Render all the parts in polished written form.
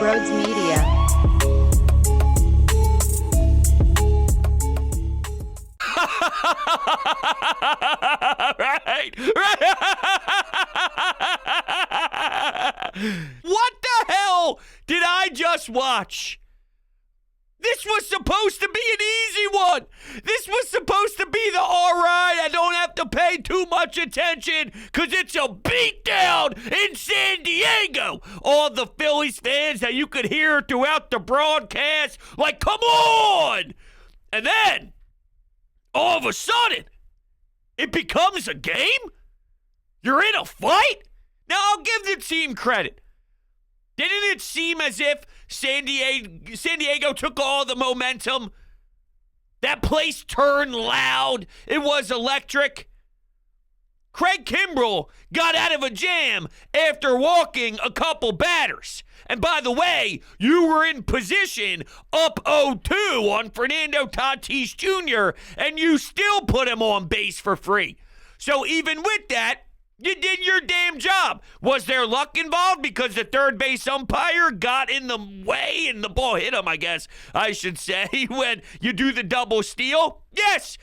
Broads Media. Right. What the hell did I just watch? This was supposed to be an easy one. This was supposed to be the all right, I don't have to pay too much attention because it's a beatdown in San Diego. All the Phillies fans that you could hear throughout the broadcast, like, come on. And then, all of a sudden, it becomes a game? You're in a fight? Now, I'll give the team credit. Didn't it seem as if San Diego took all the momentum? That place turned loud. It was electric. Craig Kimbrell got out of a jam after walking a couple batters. And by the way, you were in position up 0-2 on Fernando Tatis Jr., and you still put him on base for free. So even with that, you did your damn job. Was there luck involved because the third base umpire got in the way and the ball hit him, I guess I should say, when you do the double steal? Yes,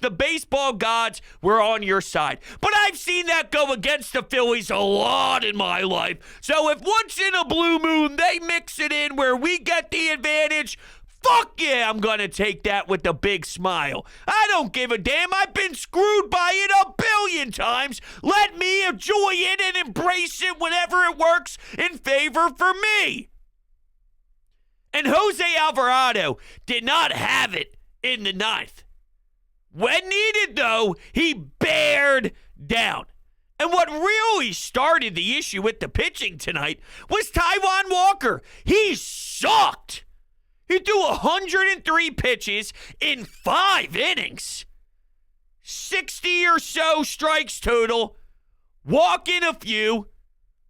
the baseball gods were on your side. But I've seen that go against the Phillies a lot in my life. So if once in a blue moon they mix it in where we get the advantage, fuck yeah, I'm going to take that with a big smile. I don't give a damn. I've been screwed by it a billion times. Let me enjoy it and embrace it whenever it works in favor for me. And Jose Alvarado did not have it in the ninth. When needed, though, he bared down. And what really started the issue with the pitching tonight was Taijuan Walker. He sucked. He threw 103 pitches in 5 innings. 60 or so strikes total. Walking a few.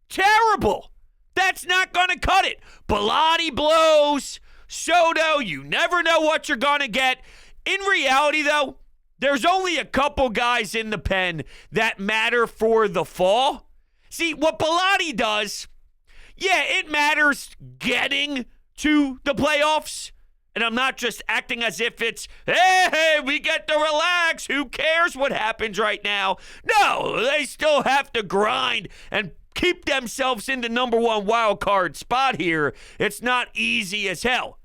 Terrible. That's not going to cut it. Bilotti blows. Soto, you never know what you're going to get. In reality, though, there's only a couple guys in the pen that matter for the fall. See, what Bilotti does, yeah, it matters getting to the playoffs. And I'm not just acting as if it's, hey, we get to relax. Who cares what happens right now? No, they still have to grind and keep themselves in the number one wild card spot here. It's not easy as hell.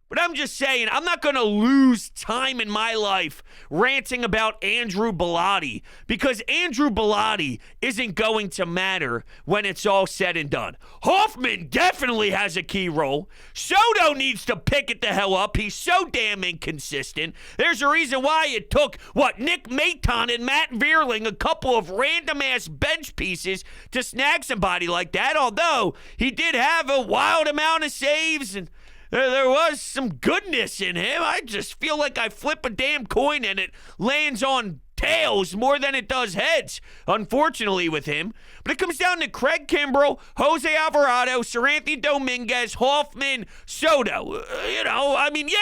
But I'm just saying, I'm not going to lose time in my life ranting about Andrew Bilotti because Andrew Bilotti isn't going to matter when it's all said and done. Hoffman definitely has a key role. Soto needs to pick it the hell up. He's so damn inconsistent. There's a reason why it took, Nick Maton and Matt Vierling, a couple of random-ass bench pieces to snag somebody like that, although he did have a wild amount of saves and there was some goodness in him. I just feel like I flip a damn coin and it lands on tails more than it does heads, unfortunately, with him. But it comes down to Craig Kimbrell, Jose Alvarado, Seranthony Dominguez, Hoffman, Soto.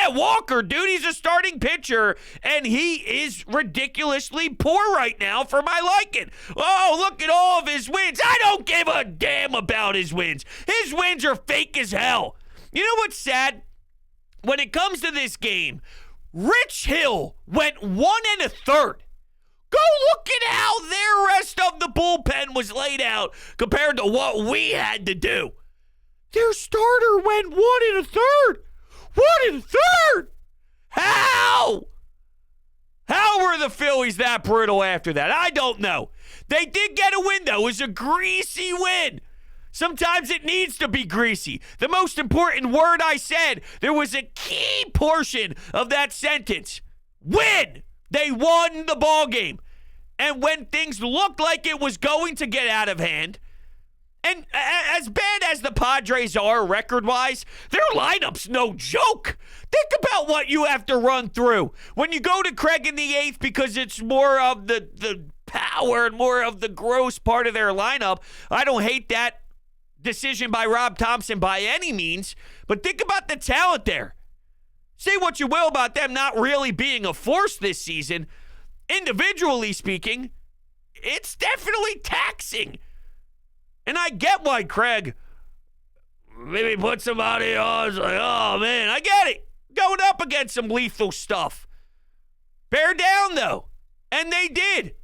Walker, dude, he's a starting pitcher, and he is ridiculously poor right now for my liking. Oh, look at all of his wins. I don't give a damn about his wins. His wins are fake as hell. You know what's sad? When it comes to this game, Rich Hill went 1 1/3. Go look at how their rest of the bullpen was laid out compared to what we had to do. Their starter went 1 1/3. 1 1/3. How? How were the Phillies that brutal after that? I don't know. They did get a win, though. It was a greasy win. Sometimes it needs to be greasy. The most important word I said, there was a key portion of that sentence. Win! They won the ball game. And when things looked like it was going to get out of hand, and as bad as the Padres are record-wise, their lineup's no joke. Think about what you have to run through when you go to Craig in the 8th because it's more of the power and more of the gross part of their lineup. I don't hate that decision by Rob Thompson by any means, but think about the talent there. Say what you will about them not really being a force this season. Individually speaking, it's definitely taxing. And I get why Craig maybe put somebody on. It's like, oh, man, I get it. Going up against some lethal stuff. Bear down, though. And they did.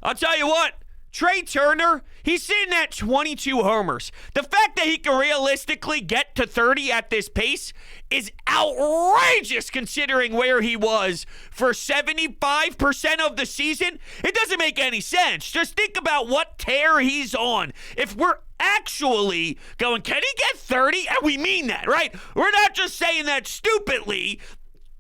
I'll tell you what. Trey Turner, he's sitting at 22 homers. The fact that he can realistically get to 30 at this pace is outrageous considering where he was for 75% of the season. It doesn't make any sense. Just think about what tear he's on. If we're actually going, can he get 30? And we mean that, right? We're not just saying that stupidly.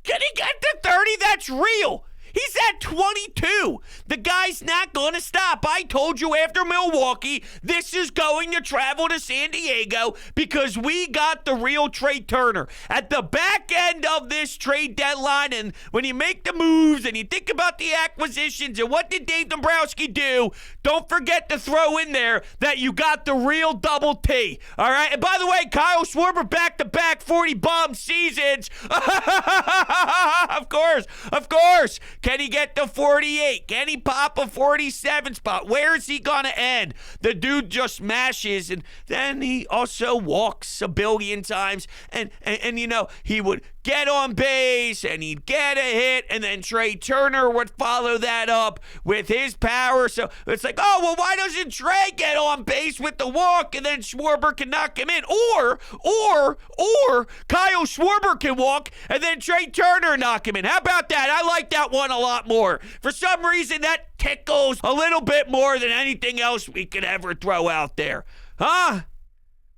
Can he get to 30? That's real. He's at 22. The guy's not going to stop. I told you after Milwaukee, this is going to travel to San Diego because we got the real Trey Turner. At the back end of this trade deadline, and when you make the moves and you think about the acquisitions and what did Dave Dombrowski do, don't forget to throw in there that you got the real double T. All right? And by the way, Kyle Schwarber back-to-back 40 bomb seasons. Of course. Can he get to 48? Can he pop a 47 spot? Where is he going to end? The dude just smashes, and then he also walks a billion times. And you know, he would get on base, and he'd get a hit, and then Trey Turner would follow that up with his power. So it's like, oh, well, why doesn't Trey get on base with the walk, and then Schwarber can knock him in? Or Kyle Schwarber can walk, and then Trey Turner knock him in. How about that? I like that one a lot more. For some reason, that tickles a little bit more than anything else we could ever throw out there. Huh?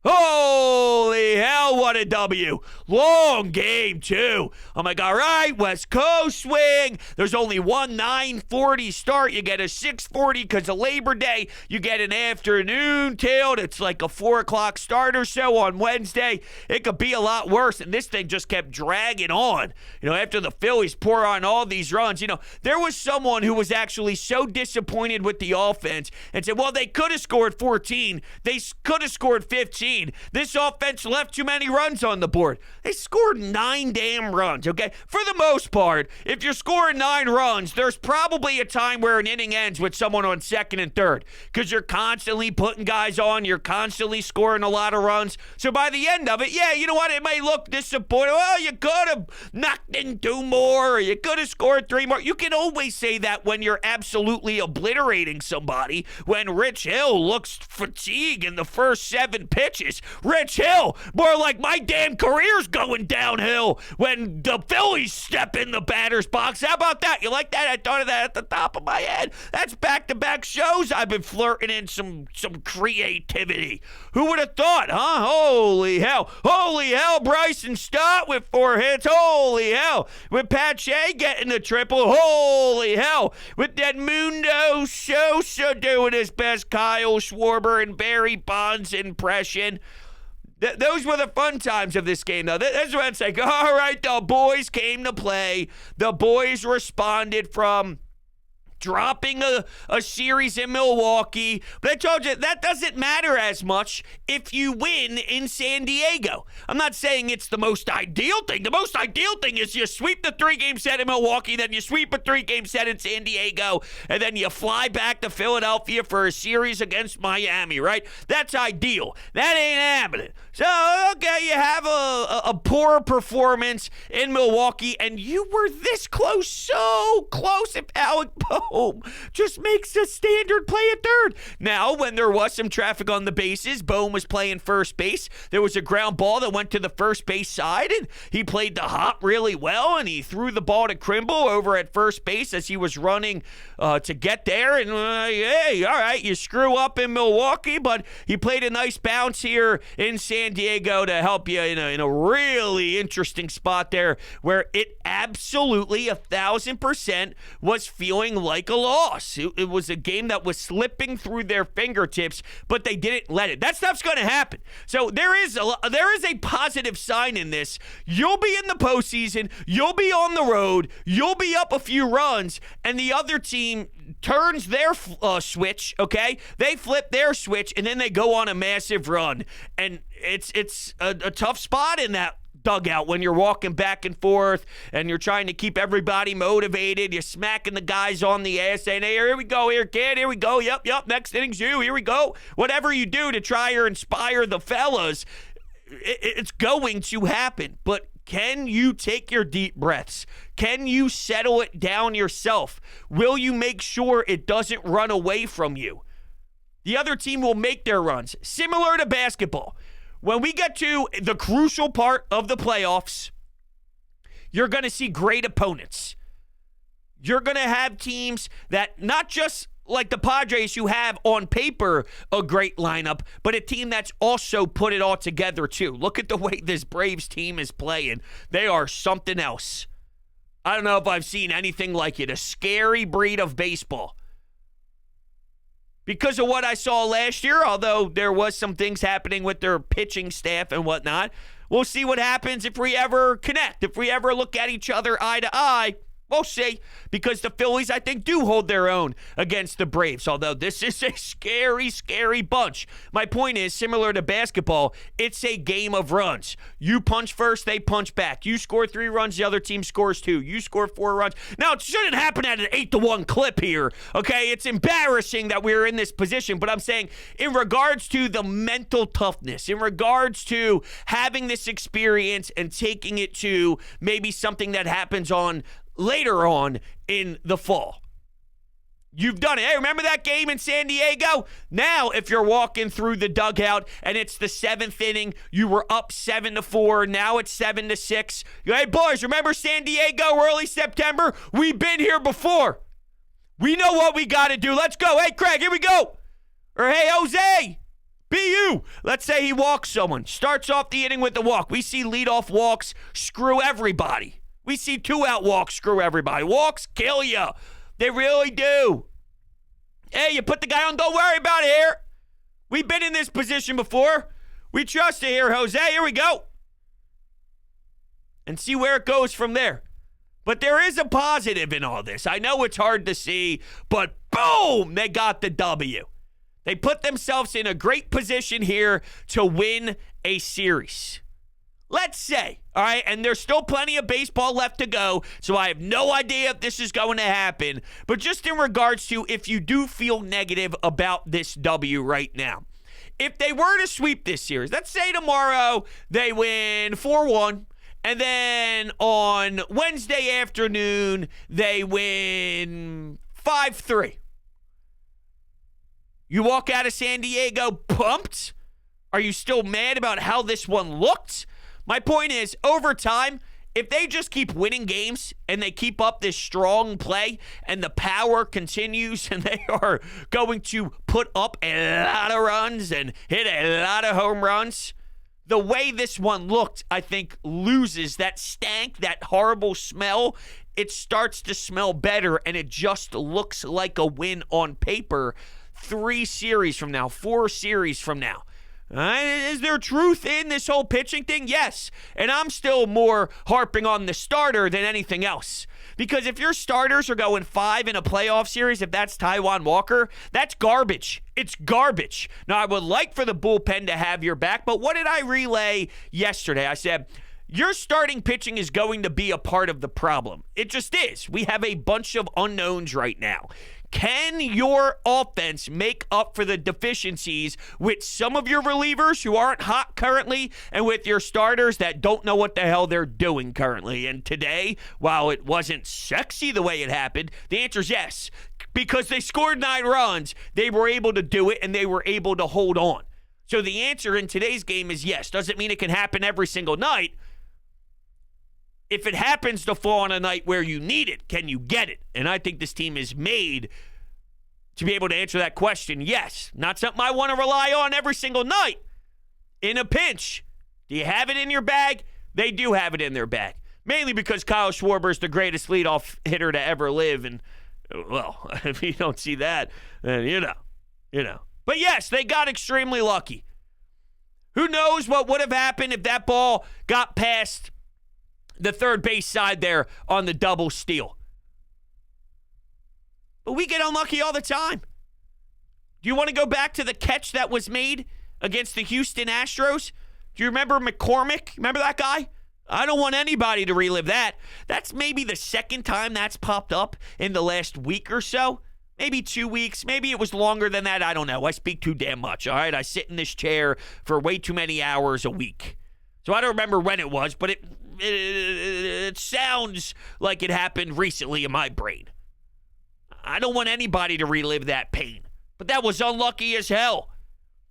Holy hell, what a W. Long game, too. I'm like, all right, West Coast swing. There's only one 9:40 start. You get a 6:40 because of Labor Day. You get an afternoon tilt. It's like a 4 o'clock start or so on Wednesday. It could be a lot worse, and this thing just kept dragging on. You know, after the Phillies pour on all these runs, you know, there was someone who was actually so disappointed with the offense and said, well, they could have scored 14. They could have scored 15. This offense left too many runs on the board. They scored 9 damn runs, okay? For the most part, if you're scoring 9 runs, there's probably a time where an inning ends with someone on second and third because you're constantly putting guys on. You're constantly scoring a lot of runs. So by the end of it, yeah, you know what? It may look disappointing. Well, you could have knocked in 2 more or you could have scored 3 more. You can always say that when you're absolutely obliterating somebody. When Rich Hill looks fatigued in the first 7 pitches. Rich Hill, more like my damn career's going downhill when the Phillies step in the batter's box. How about that? You like that? I thought of that at the top of my head. That's back-to-back shows I've been flirting in some creativity. Who would have thought, huh? Holy hell. Holy hell, Bryson Stott with 4 hits. Holy hell. With Pache getting the triple. Holy hell. With Edmundo Sosa doing his best Kyle Schwarber and Barry Bonds impression. Those were the fun times of this game, though. That's when it's like, all right, the boys came to play. The boys responded from dropping a series in Milwaukee. But I told you, that doesn't matter as much if you win in San Diego. I'm not saying it's the most ideal thing. The most ideal thing is you sweep the 3-game set in Milwaukee, then you sweep a 3-game set in San Diego, and then you fly back to Philadelphia for a series against Miami, right? That's ideal. That ain't happening. So, okay, you have a poor performance in Milwaukee, and you were this close, so close if Alec Boehm just makes a standard play at third. Now, when there was some traffic on the bases, Boehm was playing first base. There was a ground ball that went to the first base side, and he played the hop really well, and he threw the ball to Krimble over at first base as he was running to get there. And, hey, all right, you screw up in Milwaukee, but he played a nice bounce here in San Diego to help you in a really interesting spot there where it absolutely 1,000% was feeling like a loss. It was a game that was slipping through their fingertips, but they didn't let it. That stuff's going to happen. So there is a positive sign in this. You'll be in the postseason. You'll be on the road. You'll be up a few runs, and the other team turns their switch, okay? They flip their switch, and then they go on a massive run. And it's a tough spot in that dugout when you're walking back and forth and you're trying to keep everybody motivated. You're smacking the guys on the ass saying, hey, here we go, here, kid, here we go. Yep, next inning's you, here we go. Whatever you do to try or inspire the fellas, it's going to happen. But can you take your deep breaths? Can you settle it down yourself? Will you make sure it doesn't run away from you? The other team will make their runs. Similar to basketball. When we get to the crucial part of the playoffs, you're going to see great opponents. You're going to have teams that not just like the Padres, who have on paper a great lineup, but a team that's also put it all together too. Look at the way this Braves team is playing. They are something else. I don't know if I've seen anything like it. A scary breed of baseball. Because of what I saw last year, although there was some things happening with their pitching staff and whatnot, we'll see what happens if we ever connect, if we ever look at each other eye to eye. We'll see, because the Phillies, I think, do hold their own against the Braves, although this is a scary, scary bunch. My point is, similar to basketball, it's a game of runs. You punch first, they punch back. You score 3 runs, the other team scores 2. You score 4 runs. Now, it shouldn't happen at an 8-1 clip here, okay? It's embarrassing that we're in this position, but I'm saying in regards to the mental toughness, in regards to having this experience and taking it to maybe something that happens on later on in the fall. You've done it. Hey, remember that game in San Diego? Now, if you're walking through the dugout and it's the 7th inning, you were up 7-4. Now it's 7-6. Hey, boys, remember San Diego early September? We've been here before. We know what we got to do. Let's go. Hey, Craig, here we go. Or, hey, Jose, be you. Let's say he walks someone. Starts off the inning with the walk. We see leadoff walks screw everybody. We see 2-out walks screw everybody. Walks kill you. They really do. Hey, you put the guy on, don't worry about it here. We've been in this position before. We trust you here, Jose. Here we go. And see where it goes from there. But there is a positive in all this. I know it's hard to see, but boom, they got the W. They put themselves in a great position here to win a series. Let's say, all right, and there's still plenty of baseball left to go, so I have no idea if this is going to happen. But just in regards to if you do feel negative about this W right now, if they were to sweep this series, let's say tomorrow they win 4-1, and then on Wednesday afternoon they win 5-3. You walk out of San Diego pumped? Are you still mad about how this one looked? My point is, over time, if they just keep winning games and they keep up this strong play and the power continues and they are going to put up a lot of runs and hit a lot of home runs, the way this one looked, I think, loses that stank, that horrible smell. It starts to smell better, and it just looks like a win on paper 3 series from now, 4 series from now. Is there truth in this whole pitching thing? Yes. And I'm still more harping on the starter than anything else. Because if your starters are going 5 in a playoff series, if that's Taijuan Walker, that's garbage. It's garbage. Now, I would like for the bullpen to have your back, but what did I relay yesterday? I said, your starting pitching is going to be a part of the problem. It just is. We have a bunch of unknowns right now. Can your offense make up for the deficiencies with some of your relievers who aren't hot currently and with your starters that don't know what the hell they're doing currently? And today, while it wasn't sexy the way it happened, the answer is yes. Because they scored 9 runs, they were able to do it and they were able to hold on. So the answer in today's game is yes. Doesn't mean it can happen every single night. If it happens to fall on a night where you need it, can you get it? And I think this team is made to be able to answer that question. Yes. Not something I want to rely on every single night. In a pinch, do you have it in your bag? They do have it in their bag. Mainly because Kyle Schwarber is the greatest leadoff hitter to ever live. And, well, if you don't see that, then you know. But yes, they got extremely lucky. Who knows what would have happened if that ball got past the third base side there on the double steal. But we get unlucky all the time. Do you want to go back to the catch that was made against the Houston Astros? Do you remember McCormick? Remember that guy? I don't want anybody to relive that. That's maybe the second time that's popped up in the last week or so. Maybe 2 weeks. Maybe it was longer than that. I don't know. I speak too damn much, all right? I sit in this chair for way too many hours a week. So I don't remember when it was, but it sounds like it happened recently in my brain. I don't want anybody to relive that pain. But that was unlucky as hell.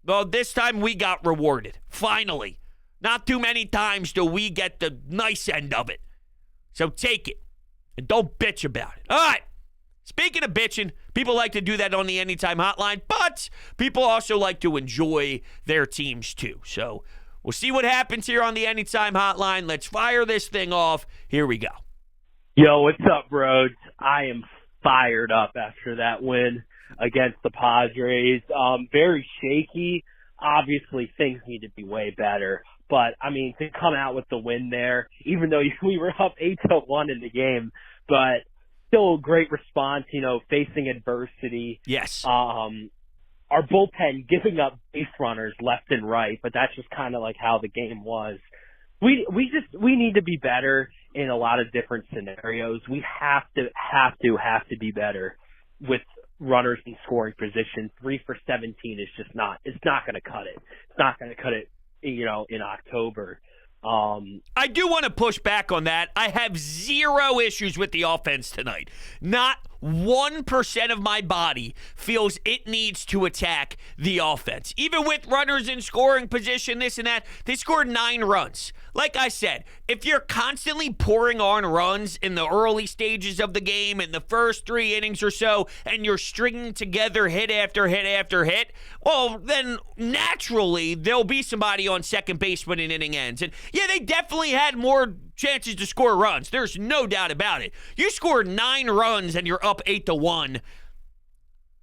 Well, this time we got rewarded. Finally. Not too many times do we get the nice end of it. So take it. And don't bitch about it. All right. Speaking of bitching, people like to do that on the Anytime Hotline, but people also like to enjoy their teams too. So we'll see what happens here on the Anytime Hotline. Let's fire this thing off. Here we go. Yo, what's up, bros? I am fired up after that win against the Padres. Very shaky. Obviously, things need to be way better. But, I mean, to come out with the win there, even though we were up 8-1 in the game, but still a great response, facing adversity. Yes. Our bullpen giving up base runners left and right, but that's just kind of like how the game was. We need to be better in a lot of different scenarios. We have to be better with runners in scoring position. 3 for 17 is just not. It's not going to cut it. It's not going to cut it. In October. I do want to push back on that. I have zero issues with the offense tonight. Not 1% of my body feels it needs to attack the offense. Even with runners in scoring position, this and that, they scored 9 runs. Like I said, if you're constantly pouring on runs in the early stages of the game, in the first 3 innings or so, and you're stringing together hit after hit after hit, well, then naturally there'll be somebody on second base when an inning ends. And yeah, they definitely had more chances to score runs. There's no doubt about it. You scored 9 runs and you're up 8-1.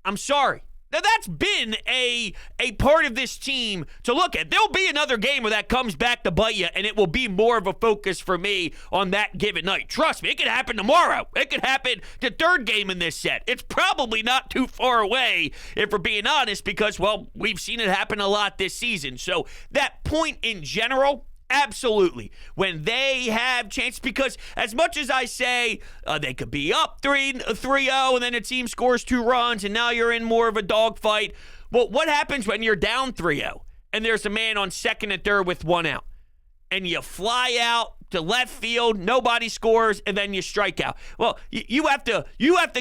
I'm sorry. Now, that's been a part of this team to look at. There'll be another game where that comes back to bite you, and it will be more of a focus for me on that given night. Trust me, it could happen tomorrow. It could happen the third game in this set. It's probably not too far away, if we're being honest, because, well, we've seen it happen a lot this season. So that point in general, absolutely. When they have chance, because as much as I say they could be up 3-0 and then a team scores 2 runs and now you're in more of a dogfight. Well, what happens when you're down 3-0 and there's a man on second and third with 1 out and you fly out to left field, nobody scores, and then you strike out? Well, you have to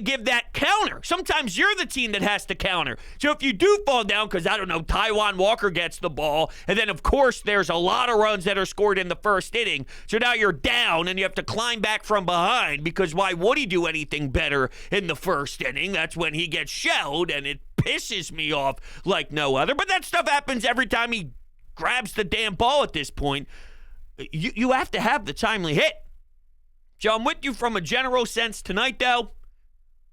give that counter. Sometimes you're the team that has to counter. So if you do fall down, because I don't know, Taijuan Walker gets the ball, and then of course there's a lot of runs that are scored in the first inning. So now you're down and you have to climb back from behind, because why would he do anything better in the first inning? That's when he gets shelled, and it pisses me off like no other. But that stuff happens every time he grabs the damn ball at this point. You have to have the timely hit. So I'm with you from a general sense tonight, though.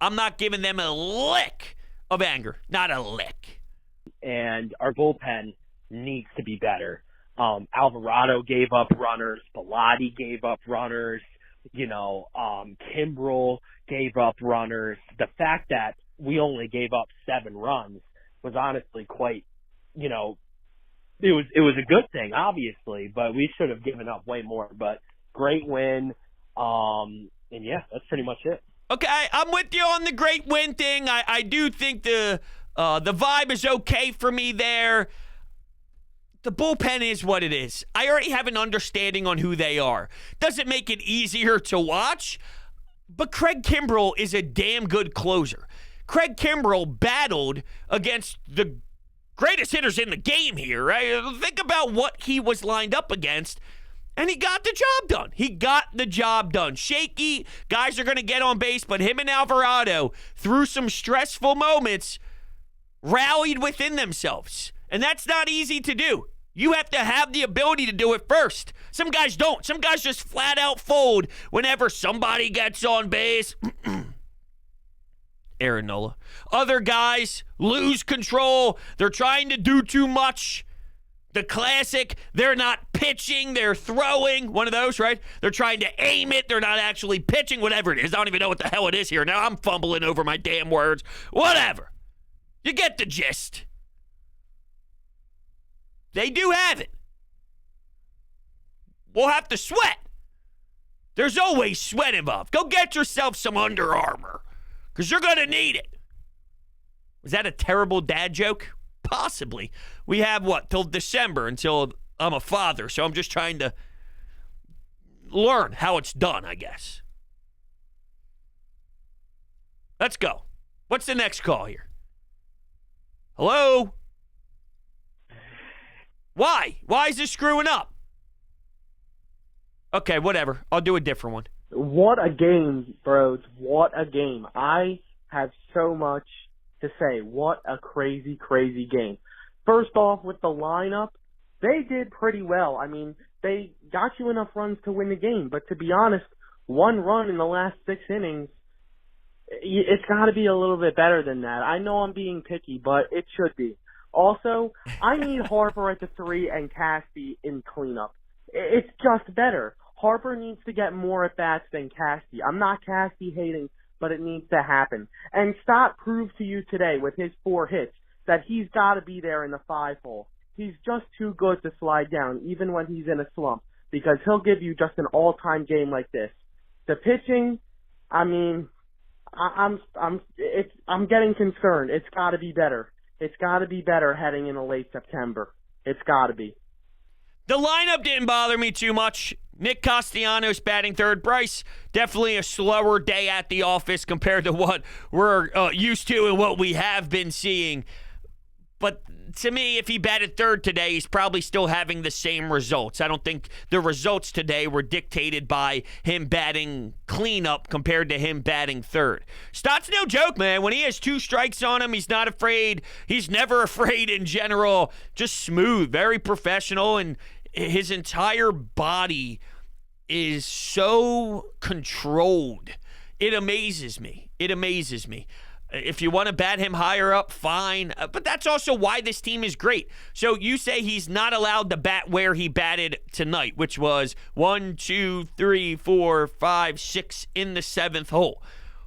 I'm not giving them a lick of anger. Not a lick. And our bullpen needs to be better. Alvarado gave up runners. Bilotti gave up runners. Kimbrel gave up runners. The fact that we only gave up 7 runs was honestly quite, It was a good thing, obviously, but we should have given up way more. But great win, and yeah, that's pretty much it. Okay, I'm with you on the great win thing. I do think the vibe is okay for me there. The bullpen is what it is. I already have an understanding on who they are. Doesn't make it easier to watch, but Craig Kimbrel is a damn good closer. Craig Kimbrel battled against the greatest hitters in the game here, right? Think about what he was lined up against, and he got the job done. He got the job done. Shaky, guys are going to get on base, but him and Alvarado, through some stressful moments, rallied within themselves. And that's not easy to do. You have to have the ability to do it first. Some guys don't. Some guys just flat out fold whenever somebody gets on base. Aaron Nola. Other guys lose control. They're trying to do too much. The classic, they're not pitching, they're throwing. One of those, right? They're trying to aim it. They're not actually pitching, whatever it is. I don't even know what the hell it is here. Now I'm fumbling over my damn words. Whatever. You get the gist. They do have it. We'll have to sweat. There's always sweat involved. Go get yourself some Under Armour because you're going to need it. Was that a terrible dad joke? Possibly. We have, till December until I'm a father, so I'm just trying to learn how it's done, I guess. Let's go. What's the next call here? Hello? Why? Why is this screwing up? Okay, whatever. I'll do a different one. What a game, bros. What a game. I have so much to say. What a crazy, crazy game. First off, with the lineup, they did pretty well. I mean, they got you enough runs to win the game. But to be honest, 1 run in the last 6 innings, it's got to be a little bit better than that. I know I'm being picky, but it should be. Also, I need Harper at the 3 and Casty in cleanup. It's just better. Harper needs to get more at-bats than Casty. I'm not Casty hating, but it needs to happen. And Stott proved to you today with his 4 hits that he's got to be there in the 5-hole. He's just too good to slide down, even when he's in a slump, because he'll give you just an all-time game like this. The pitching, I mean, I'm getting concerned. It's got to be better. It's got to be better heading into late September. It's got to be. The lineup didn't bother me too much. Nick Castellanos batting third. Bryce, definitely a slower day at the office compared to what we're used to and what we have been seeing. But to me, if he batted third today, he's probably still having the same results. I don't think the results today were dictated by him batting cleanup compared to him batting third. Stott's no joke, man. When he has 2 strikes on him, he's not afraid. He's never afraid in general. Just smooth, very professional, and his entire body is so controlled. It amazes me. It amazes me. If you want to bat him higher up, fine. But that's also why this team is great. So you say he's not allowed to bat where he batted tonight, which was 1, 2, 3, 4, 5, 6 in the 7th hole.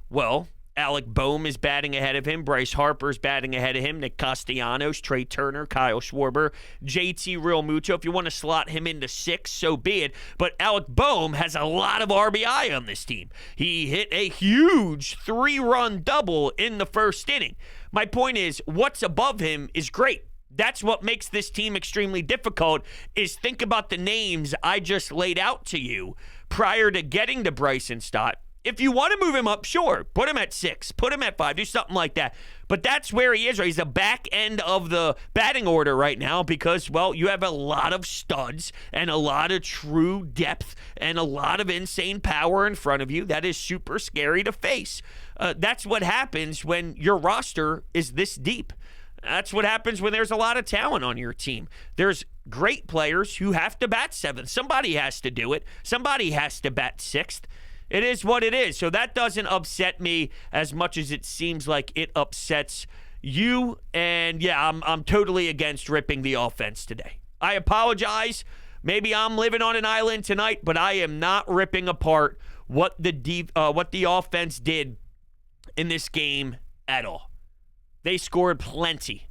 Well, Alec Boehm is batting ahead of him. Bryce Harper's batting ahead of him. Nick Castellanos, Trey Turner, Kyle Schwarber, JT Realmuto. If you want to slot him into 6, so be it. But Alec Boehm has a lot of RBI on this team. He hit a huge 3-run double in the first inning. My point is, what's above him is great. That's what makes this team extremely difficult, is think about the names I just laid out to you prior to getting to Bryson Stott. If you want to move him up, sure. Put him at 6. Put him at 5. Do something like that. But that's where he is. Right? He's the back end of the batting order right now because, well, you have a lot of studs and a lot of true depth and a lot of insane power in front of you that is super scary to face. That's what happens when your roster is this deep. That's what happens when there's a lot of talent on your team. There's great players who have to bat 7th. Somebody has to do it. Somebody has to bat 6th. It is what it is. So that doesn't upset me as much as it seems like it upsets you. And yeah, I'm totally against ripping the offense today. I apologize. Maybe I'm living on an island tonight, but I am not ripping apart what the offense did in this game at all. They scored plenty.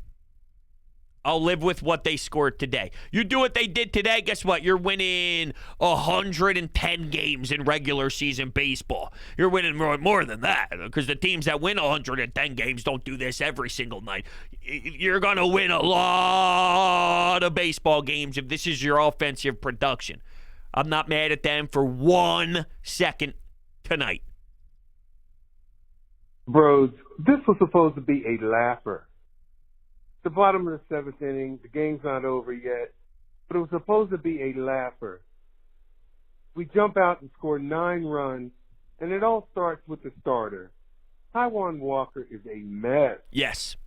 I'll live with what they scored today. You do what they did today, guess what? You're winning 110 games in regular season baseball. You're winning more than that because the teams that win 110 games don't do this every single night. You're going to win a lot of baseball games if this is your offensive production. I'm not mad at them for 1 second tonight. Bros, this was supposed to be a laugher. The bottom of the 7th inning, the game's not over yet, but it was supposed to be a laugher. We jump out and score 9 runs, and it all starts with the starter. Taijuan Walker is a mess. Yes.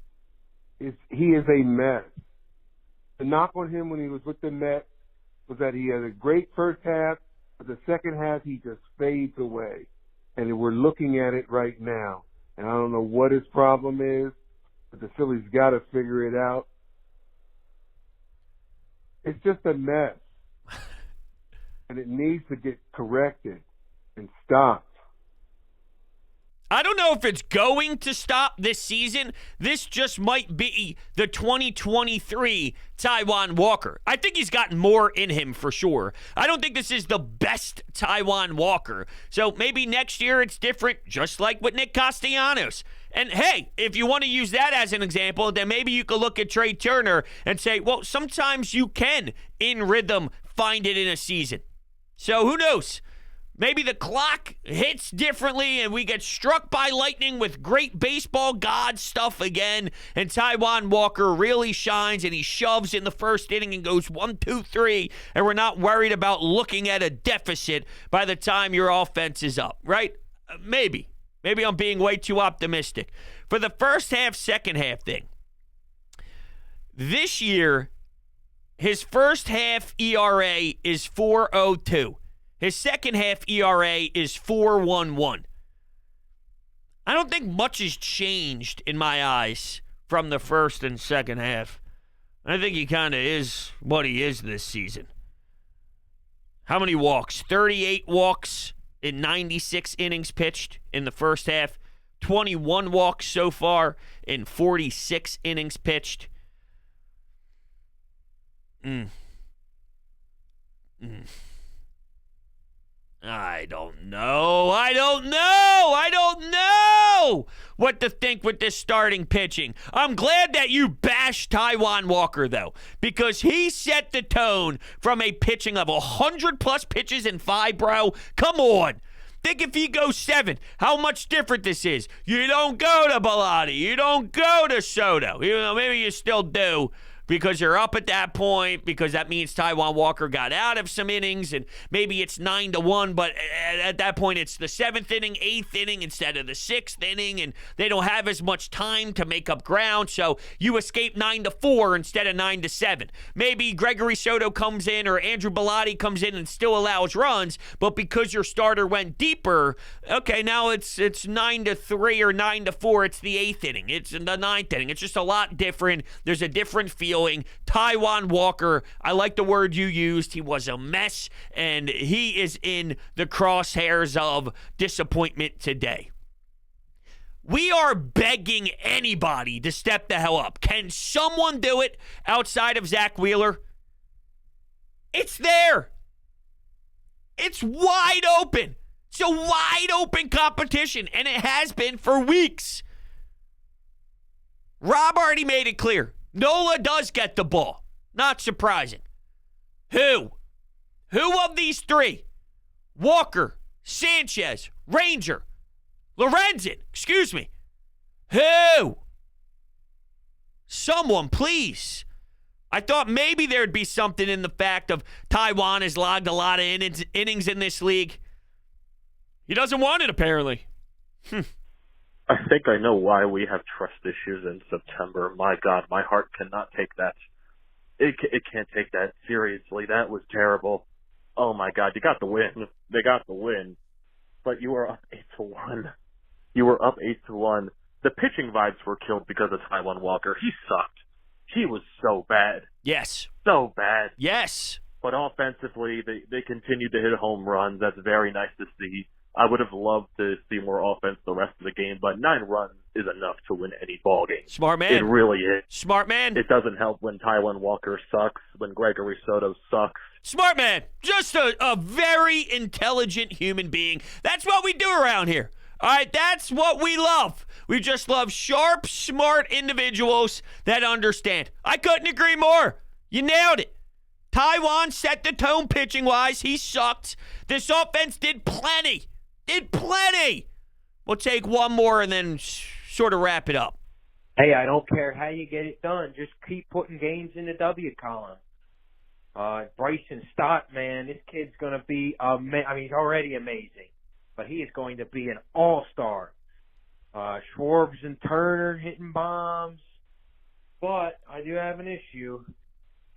He is a mess. The knock on him when he was with the Mets was that he had a great first half, but the second half he just fades away. And we're looking at it right now. And I don't know what his problem is, but the Phillies got to figure it out. It's just a mess. And it needs to get corrected and stopped. I don't know if it's going to stop this season. This just might be the 2023 Taijuan Walker. I think he's gotten more in him for sure. I don't think this is the best Taijuan Walker. So maybe next year it's different, just like with Nick Castellanos. And hey, if you want to use that as an example, then maybe you could look at Trey Turner and say, well, sometimes you can, in rhythm, find it in a season. So who knows? Maybe the clock hits differently and we get struck by lightning with great baseball god stuff again, and Taijuan Walker really shines and he shoves in the first inning and goes 1, 2, 3, and we're not worried about looking at a deficit by the time your offense is up, right? Maybe. Maybe I'm being way too optimistic. For the first half, second half thing, this year, his first half ERA is 4.02. His second half ERA is 4.11. I don't think much has changed in my eyes from the first and second half. I think he kind of is what he is this season. How many walks? 38 walks in 96 innings pitched in the first half. 21 walks so far in 46 innings pitched. I don't know what to think with this starting pitching. I'm glad that you bashed Taijuan Walker, though, because he set the tone from a pitching of 100-plus pitches in 5, bro. Come on. Think if he goes 7, how much different this is. You don't go to Bellotti. You don't go to Soto. Maybe you still do, because you're up at that point, because that means Taijuan Walker got out of some innings, and maybe it's 9-1, but at that point it's the 7th inning, 8th inning instead of the 6th inning, and they don't have as much time to make up ground, so you escape 9-4 instead of 9-7. Maybe Gregory Soto comes in or Andrew Bellotti comes in and still allows runs, but because your starter went deeper, okay, now it's 9-3 or 9-4, it's the 8th inning, it's the 9th inning. It's just a lot different. There's a different feeling. Taijuan Walker, I like the word you used. He was a mess, and he is in the crosshairs of disappointment today. We are begging anybody to step the hell up. Can someone do it outside of Zach Wheeler? It's there. It's wide open. It's a wide open competition, and it has been for weeks. Rob already made it clear. Nola does get the ball. Not surprising. Who of these 3? Walker, Sanchez, Ranger, Lorenzen, excuse me. Who? Someone, please. I thought maybe there'd be something in the fact of Taijuan has logged a lot of innings in this league. He doesn't want it, apparently. I think I know why we have trust issues in September. My God, my heart cannot take that. It can't take that seriously. That was terrible. Oh my God, you got the win. They got the win. But you were up 8-1. You were up 8-1. The pitching vibes were killed because of Taijuan Walker. He sucked. He was so bad. Yes. So bad. Yes. But offensively, they continued to hit home runs. That's very nice to see. I would have loved to see more offense the rest of the game, but 9 runs is enough to win any ball game. Smart man. It really is. Smart man. It doesn't help when Taijuan Walker sucks, when Gregory Soto sucks. Smart man. Just a very intelligent human being. That's what we do around here. All right, that's what we love. We just love sharp, smart individuals that understand. I couldn't agree more. You nailed it. Taijuan set the tone pitching-wise. He sucked. This offense did plenty. We'll take one more and then sort of wrap it up. Hey, I don't care how you get it done. Just keep putting games in the W column. Bryson Stott, man, this kid's going to be he's already amazing, but he is going to be an all-star. Schwarbs and Turner hitting bombs. But I do have an issue.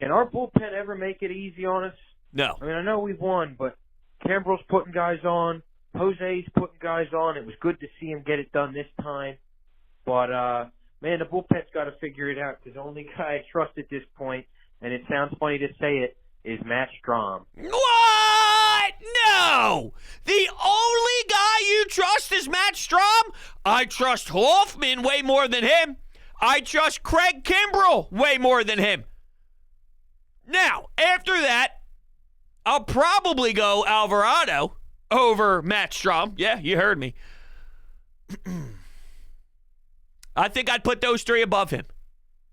Can our bullpen ever make it easy on us? No. I know we've won, but Kimbrel's putting guys on. Jose's putting guys on. It was good to see him get it done this time. But, man, the bullpen's got to figure it out, because the only guy I trust at this point, and it sounds funny to say it, is Matt Strom. What? No! The only guy you trust is Matt Strom. I trust Hoffman way more than him. I trust Craig Kimbrell way more than him. Now, after that, I'll probably go Alvarado over Matt Strom. Yeah, you heard me. I think I'd put those three above him.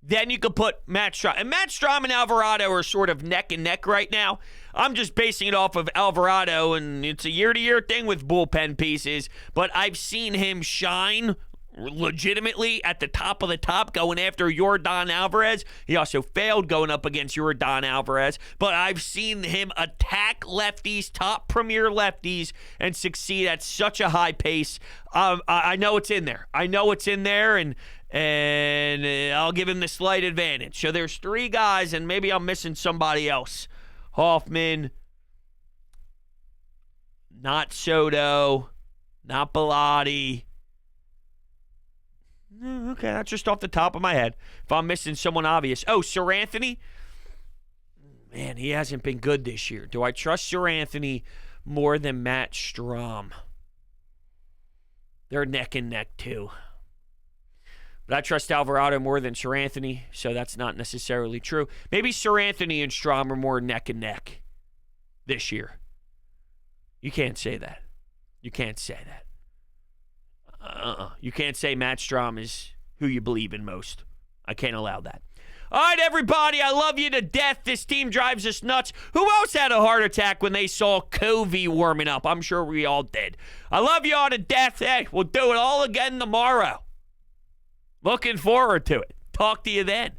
Then you could put Matt Strom. And Matt Strom and Alvarado are sort of neck and neck right now. I'm just basing it off of Alvarado, and it's a year-to-year thing with bullpen pieces. But I've seen him shine legitimately at the top of the top going after Yordan Alvarez. He also failed going up against Yordan Alvarez. But I've seen him attack lefties, top premier lefties, and succeed at such a high pace. I know it's in there. And I'll give him the slight advantage. So there's three guys, and maybe I'm missing somebody else. Hoffman, not Soto, not Bilotti. Okay, that's just off the top of my head. If I'm missing someone obvious. Oh, Sir Anthony? Man, he hasn't been good this year. Do I trust Sir Anthony more than Matt Strom? They're neck and neck, too. But I trust Alvarado more than Sir Anthony, so that's not necessarily true. Maybe Sir Anthony and Strom are more neck and neck this year. You can't say that. You can't say that. You can't say Matt Strom is who you believe in most. I can't allow that. All right, everybody, I love you to death. This team drives us nuts. Who else had a heart attack when they saw Covey warming up? I'm sure we all did. I love you all to death. Hey, we'll do it all again tomorrow. Looking forward to it. Talk to you then.